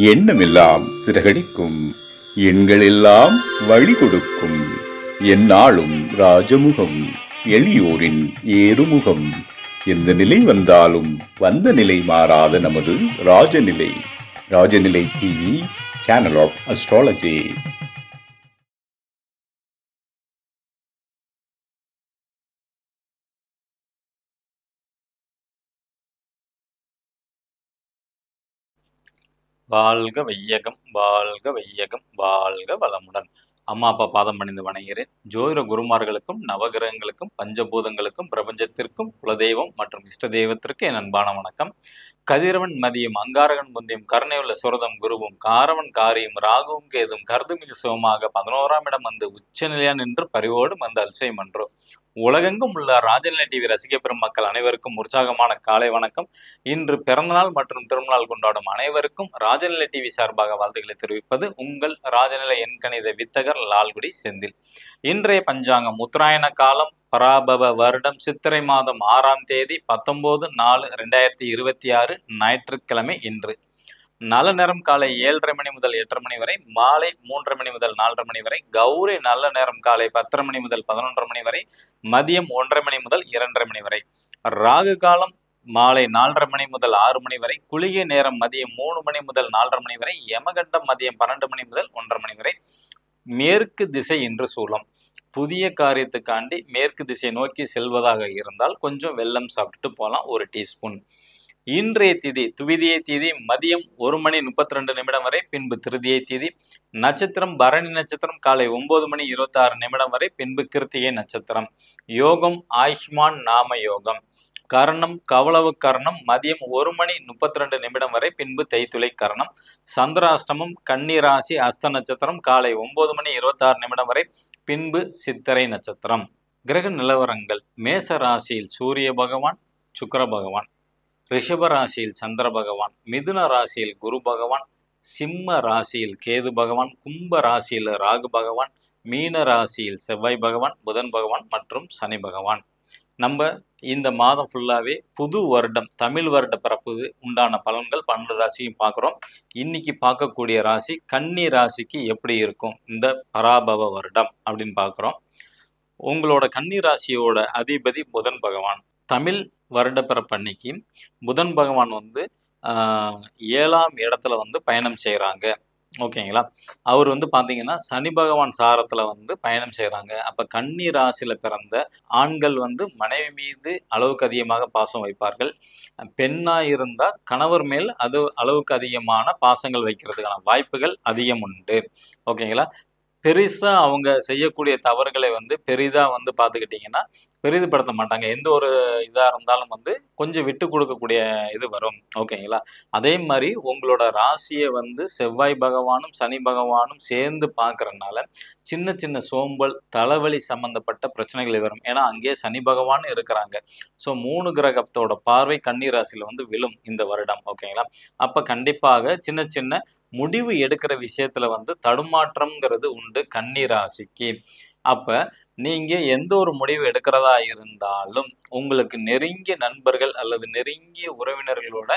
எண்ணமெல்லாம் சிறகடிக்கும், எண்களெல்லாம் வழி கொடுக்கும், எந்நாளும் ராஜமுகம், எளியோரின் ஏறுமுகம். எந்த நிலை வந்தாலும் வந்த நிலை மாறாத நமது Rajanilai. Rajanilai TV, channel of astrology. வாழ்க வையகம், வாழ்க வையகம், வாழ்க வளமுடன். அம்மா அப்பா பாதம் பணிந்து வணங்குகிறேன். ஜோதிட குருமார்களுக்கும் நவகிரகங்களுக்கும் பஞ்சபூதங்களுக்கும் பிரபஞ்சத்திற்கும் குலதெய்வம் மற்றும் இஷ்ட தெய்வத்திற்கு என் அன்பான வணக்கம். கதிரவன் மதியம் அங்காரகன் முந்தியும் கருணையுள்ள சுரதம் குருவும் காரவன் காரியும் ராகுவும் கேதும் கருதுமிகு சுகமாக 11ஆம் இடம் வந்து உச்சநிலையா நின்று பரிவோடு வந்து அல்சை மன்றோ. உலகெங்கும் உள்ள ராஜநிலை டிவி ரசிக பெறும் மக்கள் அனைவருக்கும் உற்சாகமான காலை வணக்கம். இன்று பிறந்தநாள் மற்றும் திருமணநாள் கொண்டாடும் அனைவருக்கும் ராஜநிலை டிவி சார்பாக வாழ்த்துக்களை தெரிவிப்பது உங்கள் ராஜநிலை எண்கணித வித்தகர் லால்குடி செந்தில். இன்றைய பஞ்சாங்கம் உத்தராயண காலம் பராபவ வருடம் சித்திரை மாதம் 6ஆம் தேதி 19/4/2026 ஞாயிற்றுக்கிழமை. இன்று நல்ல நேரம் காலை 7:30 மணி முதல் 8:30 மணி வரை, மாலை 3:30 மணி முதல் 4:30 மணி வரை, கௌரி நல்ல நேரம் காலை 10:30 மணி முதல் 11:30 மணி வரை, மதியம் 1:30 மணி முதல் 2:30 மணி வரை, ராகு காலம் மாலை 4:30 மணி முதல் 6 மணி வரை, குளிகை நேரம் மதியம் 3 மணி முதல் 4:30 மணி வரை, யமகண்டம் மதியம் 12 மணி முதல் 1:30 மணி வரை. மேற்கு திசை இன்று சூலம். புதிய காரியத்துக்காண்டி மேற்கு திசை நோக்கி செல்வதாக இருந்தால் கொஞ்சம் வெல்லம் சாப்பிட்டுட்டு போகலாம், 1 டீஸ்பூன். இன்றைய திதி துவிதியை திதி மதியம் 1:32 வரை, பின்பு திருதியை திதி. நட்சத்திரம் பரணி நட்சத்திரம் காலை 9:26 வரை, பின்பு கிருத்திகை நட்சத்திரம். யோகம் ஆயுஷ்மான் நாம யோகம். கரணம் கவளவு கரணம் மதியம் 1:32 வரை, பின்பு தைத்துளை கரணம். சந்திராஷ்டமம் கன்னிராசி அஸ்த நட்சத்திரம் காலை 9:26 வரை, பின்பு சித்திரை நட்சத்திரம். கிரக நிலவரங்கள்: மேச ராசியில் சூரிய பகவான் சுக்கிர பகவான், ரிஷப ராசியில் சந்திர பகவான், மிதுன ராசியில் குரு பகவான், சிம்ம ராசியில் கேது பகவான், கும்ப ராசியில் ராகு பகவான், மீன ராசியில் செவ்வாய் பகவான், புதன் பகவான் மற்றும் சனி பகவான். நம்ம இந்த மாதம் ஃபுல்லாவே புது வருடம் தமிழ் வருட பிறப்பு உண்டான பலன்கள் 12 ராசியும் பார்க்குறோம். இன்னைக்கு பார்க்கக்கூடிய ராசி கன்னி ராசிக்கு எப்படி இருக்கும் இந்த பராபவ வருடம் அப்படின்னு பார்க்குறோம். உங்களோட கன்னி ராசியோட அதிபதி புதன் பகவான். தமிழ் வருட பிறப்பு அன்னைக்கு புதன் பகவான் வந்து 7ஆம் இடத்துல வந்து பயணம் செய்கிறாங்க. ஓகேங்களா? அவர் வந்து பார்த்தீங்கன்னா சனி பகவான் சாரத்தில் வந்து பயணம் செய்கிறாங்க. அப்போ கன்னி ராசியில் பிறந்த ஆண்கள் வந்து மனைவி மீது அளவுக்கு அதிகமாக பாசம் வைப்பார்கள். பெண்ணாக இருந்தால் கணவர் மேல் அது அளவுக்கு அதிகமான பாசங்கள் வைக்கிறதுக்கான வாய்ப்புகள் அதிகம் உண்டு. ஓகேங்களா? பெருசா அவங்க செய்யக்கூடிய தவறுகளை வந்து பெரிதா வந்து பார்த்துக்கிட்டிங்கன்னா பெரிதுபடுத்த மாட்டாங்க. எந்த ஒரு இதா இருந்தாலும் வந்து கொஞ்சம் விட்டு கொடுக்கக்கூடிய இது வரும். ஓகேங்களா? அதே மாதிரி உங்களோட ராசியை வந்து செவ்வாய் பகவானும் சனி பகவானும் சேர்ந்து பார்க்கறனால சின்ன சின்ன சோம்பல் தலைவலி சம்பந்தப்பட்ட பிரச்சனைகள் வரும். ஏன்னா அங்கேயே சனி பகவான் இருக்கிறாங்க. ஸோ 3 கிரகத்தோட பார்வை கன்னி ராசியில் வந்து விழும் இந்த வருடம். ஓகேங்களா? அப்போ கண்டிப்பாக சின்ன சின்ன முடிவு எடுக்கிற விஷயத்துல வந்து தடுமாற்றம்ங்கிறது உண்டு கன்னி ராசிக்கு. அப்ப நீங்க எந்த ஒரு முடிவு எடுக்கிறதா இருந்தாலும் உங்களுக்கு நெருங்கிய நண்பர்கள் அல்லது நெருங்கிய உறவினர்களோட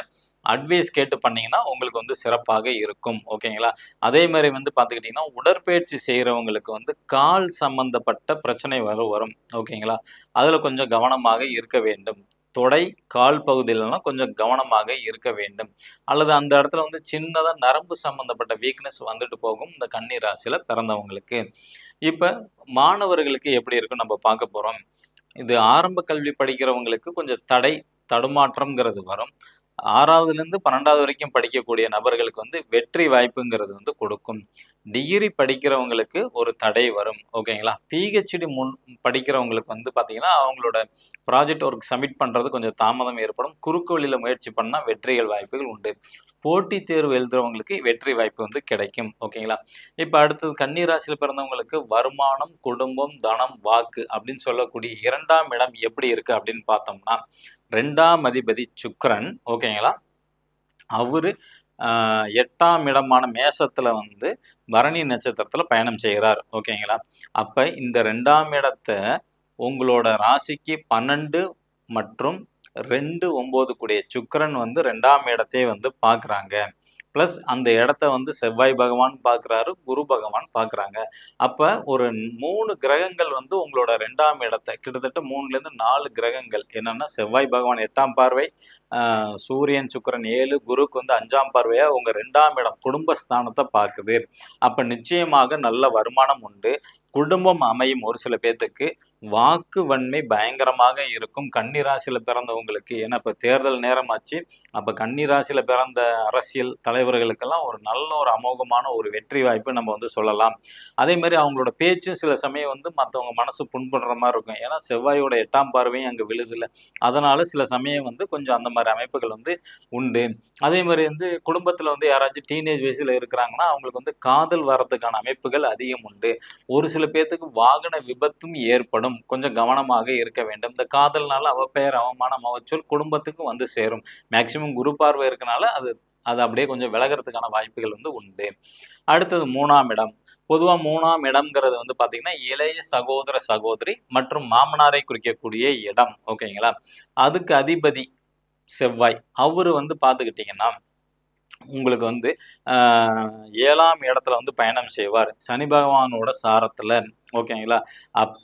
அட்வைஸ் கேட்டு பண்ணீங்கன்னா உங்களுக்கு வந்து சிறப்பாக இருக்கும். ஓகேங்களா? அதே மாதிரி வந்து பார்த்துக்கிட்டிங்கன்னா உடற்பயிற்சி செய்கிறவங்களுக்கு வந்து கால் சம்பந்தப்பட்ட பிரச்சனை வரும். ஓகேங்களா? அதில் கொஞ்சம் கவனமாக இருக்க வேண்டும். தொடை கால் பகுதியிலலாம் கொஞ்சம் கவனமாக இருக்க வேண்டும். அல்லது அந்த இடத்துல வந்து சின்னதாக நரம்பு சம்பந்தப்பட்ட வீக்னஸ் வந்துட்டு போகும் இந்த கன்னி ராசியில் பிறந்தவங்களுக்கு. இப்போ மாணவர்களுக்கு எப்படி இருக்குன்னு நம்ம பார்க்க போகிறோம். இது ஆரம்ப கல்வி படிக்கிறவங்களுக்கு கொஞ்சம் தடுமாற்றம்ங்கிறது வரும். 6வதுலேருந்து 12வது வரைக்கும் படிக்கக்கூடிய நபர்களுக்கு வந்து வெற்றி வாய்ப்புங்கிறது வந்து கொடுக்கும். டிகிரி படிக்கிறவங்களுக்கு ஒரு தடை வரும். ஓகேங்களா? பிஹெச்டி படிக்கிறவங்களுக்கு வந்து பார்த்தீங்கன்னா அவங்களோட ப்ராஜெக்ட் ஒர்க் சப்மிட் பண்ணுறது கொஞ்சம் தாமதம் ஏற்படும். குறுக்கு வழியில் முயற்சி பண்ணால் வெற்றிகள் வாய்ப்புகள் உண்டு. போட்டித் தேர்வு எழுதுறவங்களுக்கு வெற்றி வாய்ப்பு வந்து கிடைக்கும். ஓகேங்களா? இப்போ அடுத்தது கன்னி ராசியில் பிறந்தவங்களுக்கு வருமானம், குடும்பம், தனம், வாக்கு அப்படின்னு சொல்லக்கூடிய 2ஆம் இடம் எப்படி இருக்கு அப்படின்னு பார்த்தோம்னா 2ஆம் அதிபதி சுக்கிரன். ஓகேங்களா? அவரு 8ஆம் இடமான மேசத்துல வந்து பரணி நட்சத்திரத்துல பயணம் செய்கிறார். ஓகேங்களா? அப்ப இந்த 2ஆம் இடத்த உங்களோட ராசிக்கு 12 மற்றும் 2, 9 கூடிய சுக்கிரன் வந்து 2ஆம் இடத்தை வந்து பார்க்குறாங்க. ப்ளஸ் அந்த இடத்த வந்து செவ்வாய் பகவான் பார்க்குறாரு, குரு பகவான் பார்க்குறாங்க. அப்ப ஒரு 3 கிரகங்கள் வந்து உங்களோட 2ஆம் இடத்த கிட்டத்தட்ட 3லேருந்து 4 கிரகங்கள் என்னன்னா, செவ்வாய் பகவான் 8ஆம் பார்வை, சூரியன், சுக்கிரன் 7, குருக்கு வந்து 5ஆம் பார்வையா உங்க 2ஆம் இடம் குடும்பஸ்தானத்த பார்க்குது. அப்ப நிச்சயமாக நல்ல வருமானம் உண்டு. குடும்பம் அமையும். ஒரு சில பேத்துக்கு வாக்கு வன்மை பயங்கரமாக இருக்கும். கன்னி ராசியில பிறந்தவங்களுக்கு. ஏன்னா இப்ப தேர்தல் நேரமாச்சு. அப்ப கன்னி ராசியில பிறந்த அரசியல் தலைவர்களுக்கெல்லாம் ஒரு நல்ல ஒரு அமோகமான ஒரு வெற்றி வாய்ப்பு நம்ம வந்து சொல்லலாம். அதே மாரி அவங்களோட பேச்சும் சில சமயம் வந்து மத்தவங்க மனசு புண்படுற மாரி இருக்கும். ஏன்னா செவ்வாயோட 8ஆம் பார்வையும் அங்க விழுதுல்ல. அதனால சில சமயம் வந்து கொஞ்சம் அந்த மாரி அமைப்புகள் வந்து உண்டு. அதே மாரி வந்து குடும்பத்துல வந்து யாராச்சும் டீனேஜ் வயசுல இருக்கிறாங்கன்னா, அவங்களுக்கு வந்து காதல் வரதுக்கான அமைப்புகள் அதிகம் உண்டு. ஒரு சில பேத்துக்கு வாகன விபத்தும் ஏற்படும். கொஞ்சம் கவனமாக இருக்க வேண்டும். இந்த காதல்னால அவப்பெயர், அவமானம், அவச்சொல் குடும்பத்துக்கு வந்து சேரும். மேக்ஸிமம் குரு பார்வை இருக்கனால அது அது அப்படியே கொஞ்சம் விலகுறதுக்கான வாய்ப்புகள் வந்து உண்டு. அடுத்தது 3ஆம் இடம். பொதுவா 3ஆம் இடம்ங்கிறது வந்து பார்த்தீங்கன்னா, இளைய சகோதர, சகோதரி மற்றும் மாமனாரை குறிக்கக்கூடிய இடம். ஓகேங்களா? அதுக்கு அதிபதி செவ்வாய். அவரு வந்து பார்த்துக்கிட்டீங்கன்னா உங்களுக்கு வந்து ஆ 7ஆம் இடத்துல வந்து பயணம் செய்வார். சனி பகவானோட சாரத்துல. ஓகேங்களா? அப்ப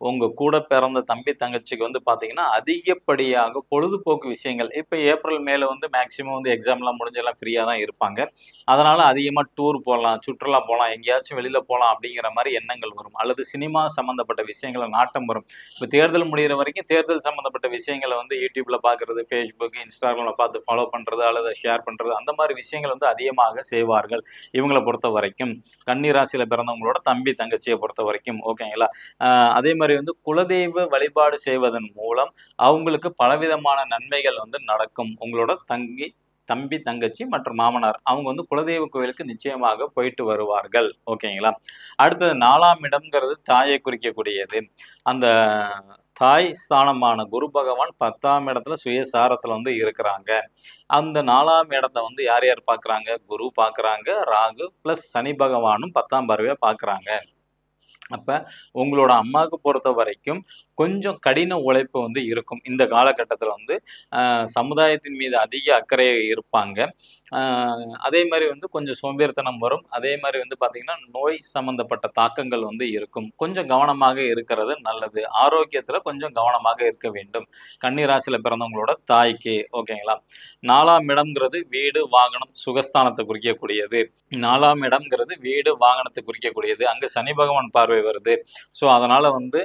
உங்க கூட பிறந்த தம்பி, தங்கச்சிக்கு வந்து பார்த்தீங்கன்னா, அதிகப்படியாக பொழுதுபோக்கு விஷயங்கள் இப்ப ஏப்ரல், மேல வந்து மேக்ஸிமம் வந்து எக்ஸாம்லாம் முடிஞ்சு எல்லாம் ஃப்ரீயா தான் இருப்பாங்க. அதனால அதிகமா டூர் போலாம், சுற்றுலா போலாம், எங்கேயாச்சும் வெளியில போலாம் அப்படிங்கிற மாரி எண்ணங்கள் வரும். அல்லது சினிமா சம்மந்தப்பட்ட விஷயங்கள்ல நாட்டம் வரும். இப்ப தேர்தல் முடியிற வரைக்கும் தேர்தல் சம்மந்தப்பட்ட விஷயங்கள வந்து YouTubeல பார்க்குறது, Facebook, Instagramல பார்த்து ஃபாலோ பண்றது, அல்லது ஷேர் பண்றது அந்த மாரி விஷயங்கள் வந்து அதிகமாக செய்வார்கள். இவங்கள பொறுத்தவரைக்கும். கன்னி ராசியில பிறந்தவங்களோட தம்பி, தங்கச்சிய பொறுத்தவரைக்கும். ஓகேங்களா? அ அதே மாரி வந்து குலதெய்வ வழிபாடு செய்வதன் மூலம் அவங்களுக்கு பலவிதமான நன்மைகள் வந்து நடக்கும். உங்களோட தம்பி, தங்கச்சி மற்றும் மாமனார் அவங்க வந்து குலதெய்வ கோயிலுக்கு நிச்சயமாக போயிட்டு வருவார்கள். ஓகேங்களா? அடுத்தது 4ஆம் இடம்ங்கிறது தாயை குறிக்கக்கூடியது. அந்த தாய் ஸ்தானமான குரு பகவான் 10ஆம் இடத்துல சுயசாரத்துல வந்து இருக்கிறாங்க. அந்த 4ஆம் இடத்த வந்து யார் யார் பார்க்குறாங்க? குரு பார்க்குறாங்க, ராகு பிளஸ் சனி பகவானும் 10ஆம் பார்வையா பார்க்குறாங்க. அப்ப உங்களோட அம்மாவுக்கு பொறுத்தவரைக்கும் கொஞ்சம் கடின உழைப்பு வந்து இருக்கும். இந்த காலகட்டத்தில வந்து சமுதாயத்தின் மீது அதிக அக்கறை இருப்பாங்க. அ அதே மாரி வந்து கொஞ்சம் சோம்பேறித்தனம் வரும். அதே மாரி வந்து பார்த்தீங்கன்னா, நோய் சம்மந்தப்பட்ட தாக்கங்கள் வந்து இருக்கும். கொஞ்சம் கவனமாக இருக்கிறது நல்லது. ஆரோக்கியத்தில கொஞ்சம் கவனமாக இருக்க வேண்டும். கன்னி ராசியில பிறந்தவங்களோட தாய்க்கு ஓகேங்களா? 4ஆம் இடம்ங்கிறது வீடு, வாகனம், சுகஸ்தானத்த குறிக்கக்கூடியது. 4ஆம் இடம்ங்கிறது வீடு, வாகனத்த குறிக்கக்கூடியது. அங்க சனி பகவான் பார்வை வருது. ஸோ, அதனால வந்து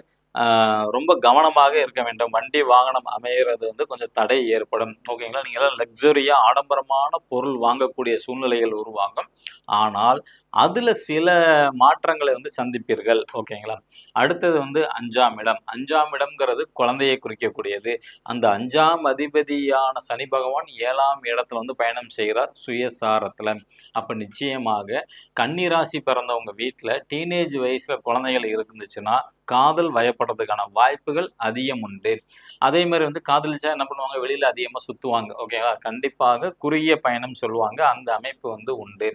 ரொம்ப கவனமாக இருக்க வேண்டும். வண்டி, வாகனம் அமையறது வந்து கொஞ்சம் தடை ஏற்படும். ஓகேங்களா? நீங்கலாம் லக்ஸரியா ஆடம்பரமான பொருள் வாங்கக்கூடிய சூழ்நிலைகள் உருவாகும். ஆனால், அதுல சில மாற்றங்களை வந்து சந்திப்பீர்கள். ஓகேங்களா? அடுத்தது வந்து 5ஆம் இடம். 5ஆம் இடம்ங்கிறது குழந்தையை குறிக்கக்கூடியது. அந்த 5ஆம் அதிபதியான சனி பகவான் 7ஆம் இடத்துல வந்து பயணம் செய்கிறார் சுயசாரத்துல. அப்ப நிச்சயமாக கன்னி ராசி பிறந்தவங்க வீட்ல டீனேஜ் வயசுல குழந்தைகள் இருந்துச்சுன்னா, காதல் வயப்படுறதுக்கான வாய்ப்புகள் அதிகம் உண்டு. அதே மாரி வந்து காதலிச்சா என்ன பண்ணுவாங்க? வெளியில அதிகமா சுத்துவாங்க. ஓகேங்களா? கண்டிப்பாக குறுகிய பயணம் சொல்லுவாங்க. அந்த அமைப்பு வந்து உண்டு.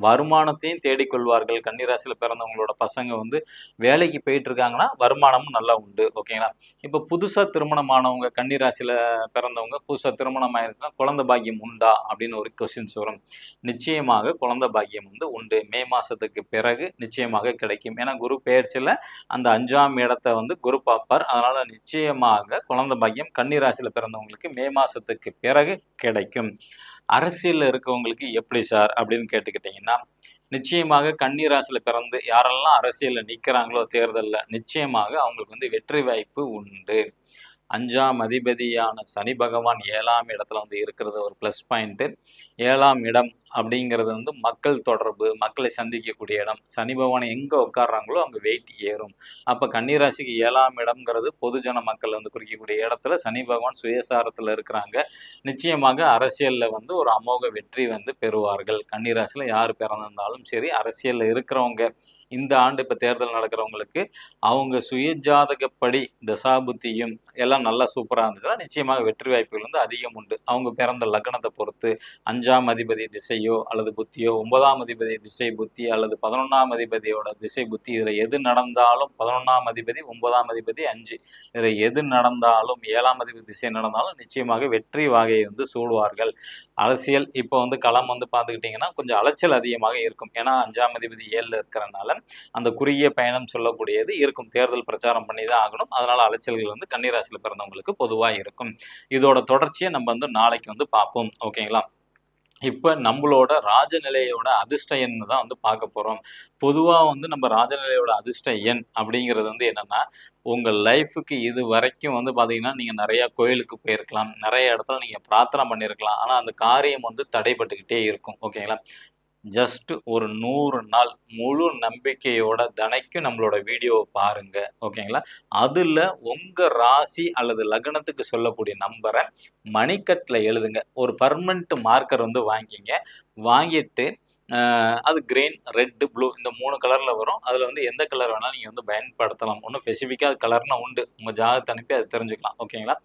வருமானத்தையும் தேடிக்கொள்வார்கள். கன்னி ராசியில பிறந்தவங்களோட பசங்க வந்து வேலைக்கு போயிட்டு இருக்காங்கன்னா, வருமானமும் நல்லா உண்டு. ஓகேங்களா? இப்ப புதுசா திருமணமானவங்க கன்னி ராசியில பிறந்தவங்க புதுசா திருமணம் ஆயிருச்சுன்னா, குழந்தை பாக்கியம் உண்டா? அப்படின்னு ஒரு கொஸ்டின்ஸ் வரும். நிச்சயமாக குழந்தை பாக்கியம் வந்து உண்டு. மே மாசத்துக்கு பிறகு நிச்சயமாக கிடைக்கும். ஏன்னா குரு பெயர்ச்சியில அந்த 5ஆம் இடத்த வந்து குரு பார்ப்பார். அதனால நிச்சயமாக குழந்தை பாக்கியம் கன்னி ராசியில பிறந்தவங்களுக்கு மே மாசத்துக்கு பிறகு கிடைக்கும். அரசியல்ல இருக்கவங்களுக்கு எப்படி சார் அப்படின்னு கேட்டுக்கிட்டீங்கன்னா, நிச்சயமாக கன்னி ராசியில பிறந்து யாரெல்லாம் அரசியல்ல நிக்கிறாங்களோ தேர்தல்ல, நிச்சயமாக அவங்களுக்கு வந்து வெற்றி வாய்ப்பு உண்டு. 5ஆம் அதிபதியான சனி பகவான் 7ஆம் இடத்துல வந்து இருக்கிறது ஒரு ப்ளஸ் பாயிண்ட்டு. 7ஆம் இடம் அப்படிங்கிறது வந்து மக்கள் தொடர்பு, மக்களை சந்திக்கக்கூடிய இடம். சனி பகவான் எங்க உட்கார்றாங்களோ அங்க வெயிட் ஏறும். அப்ப கன்னி ராசிக்கு 7ஆம் இடம்ங்கிறது பொதுஜன மக்கள் வந்து குறிக்கக்கூடிய இடத்துல சனி பகவான் சுயசாரத்துல இருக்கிறாங்க. நிச்சயமாக அரசியல்ல வந்து ஒரு அமோக வெற்றி வந்து பெறுவார்கள். கன்னி ராசியில யார் பிறந்திருந்தாலும் சரி, அரசியல்ல இருக்கிறவங்க இந்த ஆண்டு இப்போ தேர்தல் நடக்கிறவங்களுக்கு அவங்க சுயஜாதகப்படி தசாபுத்தியும் எல்லாம் நல்லா சூப்பராக இருந்துச்சுன்னா நிச்சயமாக வெற்றி வாய்ப்புகள் வந்து அதிகம் உண்டு. அவங்க பிறந்த லக்னத்தை பொறுத்து 5ஆம் அதிபதி திசையோ அல்லது புத்தியோ, 9ஆம் அதிபதி திசை புத்தி அல்லது 11ஆம் அதிபதியோட திசை புத்தி, இதில் எது நடந்தாலும் 11ஆம் அதிபதி 9ஆம் அதிபதி 5 இதில் எது நடந்தாலும் 7ஆம் அதிபதி திசை நடந்தாலும் நிச்சயமாக வெற்றி வாகையை வந்து சூடுவார்கள். அரசியல் இப்போ வந்து களம் வந்து பார்த்துக்கிட்டிங்கன்னா கொஞ்சம் அலைச்சல் அதிகமாக இருக்கும். ஏன்னா 5ஆம் அதிபதி 7ல் இருக்கிறனால அந்த குறுகிய பயணம் சொல்லக்கூடியது இருக்கும். தேர்தல் பிரச்சாரம் பண்ணி தான் ஆகணும். அதனால அலைச்சல்கள் வந்து கன்னிராசியில் பிறந்தவங்களுக்கு பொதுவாக இருக்கும். இதோட தொடர்ச்சியை நம்ம வந்து நாளைக்கு வந்து பார்ப்போம். ஓகேங்களா? இப்போ நம்மளோட ராஜநிலையோட அதிர்ஷ்ட எண் தான் வந்து பார்க்க போகிறோம். பொதுவாக வந்து நம்ம ராஜநிலையோட அதிர்ஷ்ட எண் அப்படிங்கிறது வந்து என்னென்னா, உங்கள் லைஃபுக்கு இது வரைக்கும் வந்து பார்த்தீங்கன்னா நீங்கள் நிறையா கோயிலுக்கு போயிருக்கலாம், நிறைய இடத்துல நீங்கள் பிரார்த்தனை பண்ணியிருக்கலாம். ஆனால் அந்த காரியம் வந்து தடைபட்டுக்கிட்டே இருக்கும். ஓகேங்களா? ஜஸ்ட் ஒரு 100 நாள் முழு நம்பிக்கையோட தினைக்கும் நம்மளோட வீடியோவை பாருங்க. ஓகேங்களா? அதில் உங்கள் ராசி அல்லது லக்னத்துக்கு சொல்லக்கூடிய நம்பரை மணிக்கட்டில் எழுதுங்க. ஒரு பர்மனெண்ட் மார்க்கர் வந்து வாங்கிங்க. வாங்கிட்டு அது கிரீன், ரெட்டு, ப்ளூ இந்த 3 கலரில் வரும். அதில் வந்து எந்த கலர் வேணாலும் நீங்கள் வந்து பயன்படுத்தலாம். ஒன்றும் ஸ்பெசிஃபிக்காக கலர்னா உண்டு. உங்கள் ஜாதகத்தை அனுப்பி அதை தெரிஞ்சுக்கலாம். ஓகேங்களா?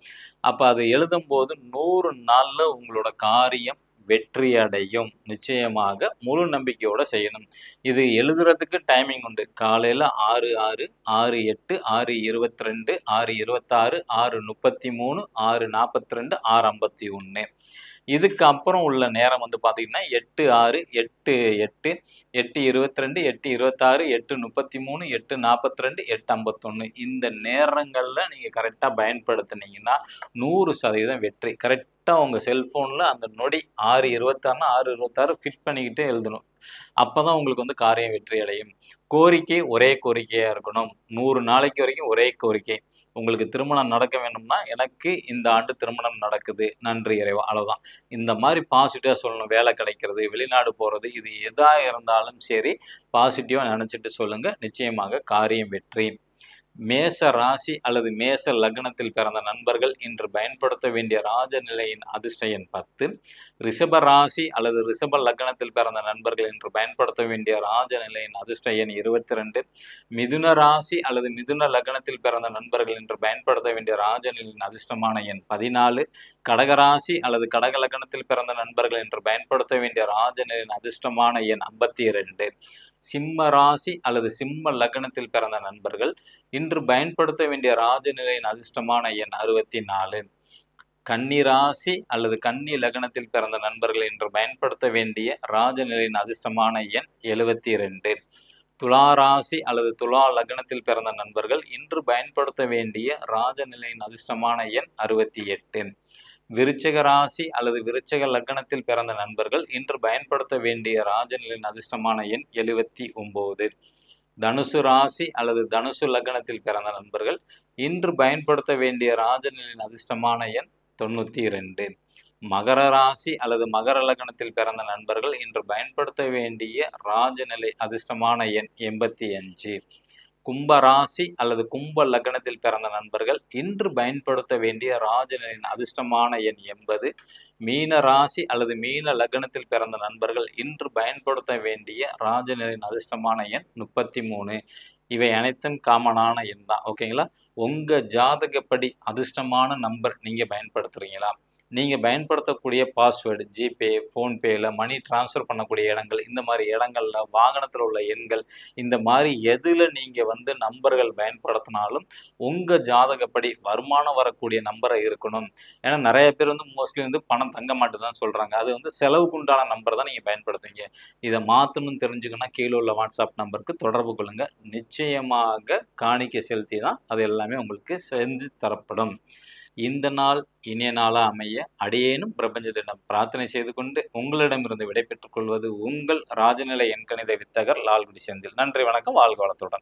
அப்போ அது எழுதும்போது 100 நாளில் உங்களோட காரியம் வெற்றி அடையும். நிச்சயமாக முழு நம்பிக்கையோட செய்யணும். இது எழுதுறதுக்கு டைமிங் உண்டு. காலையில் 6:06, 6:08, 6:22, 6:26, 6:33, 6:42, 6:51. இதுக்கு அப்புறம் உள்ள நேரம் வந்து பார்த்தீங்கன்னா 8:06, 8:08, 8:22, 8:26, 8:33, 8:42, 8:51 இந்த நேரங்களில் நீங்கள் கரெக்டாக பயன்படுத்தினீங்கன்னா 100% வெற்றி. கரெக்டாக உங்கள் செல்ஃபோனில் அந்த நொடி 6:26னா 6:26 ஃபிட் பண்ணிக்கிட்டே எழுதணும். அப்போ தான் உங்களுக்கு வந்து காரியம் வெற்றி அடையும். கோரிக்கை ஒரே கோரிக்கையாக இருக்கணும். 100 நாளைக்கு வரைக்கும் ஒரே கோரிக்கை. உங்களுக்கு திருமணம் நடக்க வேணும்னா எனக்கு இந்த ஆண்டு திருமணம் நடக்குது, நன்றி இறைவா, அவ்வளோதான். இந்த மாதிரி பாசிட்டிவாக சொல்லணும். வேலை கிடைக்கிறது, வெளிநாடு போகிறது, இது எதாக இருந்தாலும் சரி பாசிட்டிவாக நினச்சிட்டு சொல்லுங்கள். நிச்சயமாக காரியம் வெற்றி. மேச ராசி அல்லது மேச லக்னத்தில் பிறந்த நண்பர்கள் இன்று பயன்படுத்த வேண்டிய ராஜநிலையின் அதிர்ஷ்ட எண் 10. ரிஷப ராசி அல்லது ரிஷப லக்னத்தில் பிறந்த நண்பர்கள் இன்று பயன்படுத்த வேண்டிய ராஜநிலையின் அதிர்ஷ்ட எண் 22. மிதுன ராசி அல்லது மிதுன லக்னத்தில் பிறந்த நண்பர்கள் இன்று பயன்படுத்த வேண்டிய ராஜநிலையின் அதிர்ஷ்டமான எண் 14. கடகராசி அல்லது கடக லக்னத்தில் பிறந்த நண்பர்கள் இன்று பயன்படுத்த வேண்டிய ராஜநிலையின் அதிர்ஷ்டமான எண் 52. சிம்ம ராசி அல்லது சிம்ம லக்னத்தில் பிறந்த நண்பர்கள் இன்று பயன்படுத்த வேண்டிய ராஜநிலையின் அதிர்ஷ்டமான எண் 64. கன்னி ராசி அல்லது கன்னி லக்னத்தில் பிறந்த நண்பர்கள் இன்று பயன்படுத்த வேண்டிய ராஜநிலையின் அதிர்ஷ்டமான எண் 72. துலா ராசி அல்லது துலா லக்னத்தில் பிறந்த நண்பர்கள் இன்று பயன்படுத்த வேண்டிய ராஜநிலையின் அதிர்ஷ்டமான எண் 68. விருச்சிக ராசி அல்லது விருச்சிக லக்னத்தில் பிறந்த நண்பர்கள் இன்று பயன்படுத்த வேண்டிய ராஜநிலையின் அதிர்ஷ்டமான எண் 79. தனுசு ராசி அல்லது தனுசு லக்னத்தில் பிறந்த நண்பர்கள் இன்று பயன்படுத்த வேண்டிய ராஜநிலையின் அதிர்ஷ்டமான எண் 92. மகர ராசி அல்லது மகர லக்னத்தில் பிறந்த நண்பர்கள் இன்று பயன்படுத்த வேண்டிய ராஜநிலை அதிர்ஷ்டமான எண் 85. கும்ப ராசி அல்லது கும்ப லக்னத்தில் பிறந்த நண்பர்கள் இன்று பயன்படுத்த வேண்டிய ராஜநிலையின் அதிர்ஷ்டமான எண் 80. மீன ராசி அல்லது மீன லக்னத்தில் பிறந்த நண்பர்கள் இன்று பயன்படுத்த வேண்டிய ராஜநிலையின் அதிர்ஷ்டமான எண் 33. இவை அனைத்தும் காமனான எண் தான். ஓகேங்களா? உங்க ஜாதகப்படி அதிர்ஷ்டமான நம்பர் நீங்க பயன்படுத்துறீங்களா? நீங்கள் பயன்படுத்தக்கூடிய பாஸ்வேர்டு, ஜிபே, ஃபோன்பேயில் மணி ட்ரான்ஸ்ஃபர் பண்ணக்கூடிய இடங்கள், இந்த மாதிரி இடங்களில் வாகனத்தில் உள்ள எண்கள், இந்த மாதிரி எதில் நீங்கள் வந்து நம்பர்கள் பயன்படுத்தினாலும் உங்கள் ஜாதகப்படி வருமானம் வரக்கூடிய நம்பரை இருக்கணும். ஏன்னா நிறைய பேர் வந்து மோஸ்ட்லி வந்து பணம் தங்க மாட்டுதான் சொல்கிறாங்க. அது வந்து செலவுக்கு உண்டான நம்பர் தான் நீங்கள் பயன்படுத்துவீங்க. இதை மாற்றணும்னு தெரிஞ்சுக்கணும்னா கீழே உள்ள வாட்ஸ்அப் நம்பருக்கு தொடர்பு கொள்ளுங்கள். நிச்சயமாக காணிக்கை செலுத்தி தான் அது எல்லாமே உங்களுக்கு செஞ்சு தரப்படும். இந்த நாள் இனிய நாளாக அமைய அடியேனும் பிரபஞ்சத்திடம் பிரார்த்தனை செய்து கொண்டு உங்களிடமிருந்து விடை பெற்றுக் கொள்வது உங்கள் ராஜநிலை எண்கணித வித்தகர் லால்குடி செந்தில். நன்றி, வணக்கம், வாழ்க வளத்துடன்.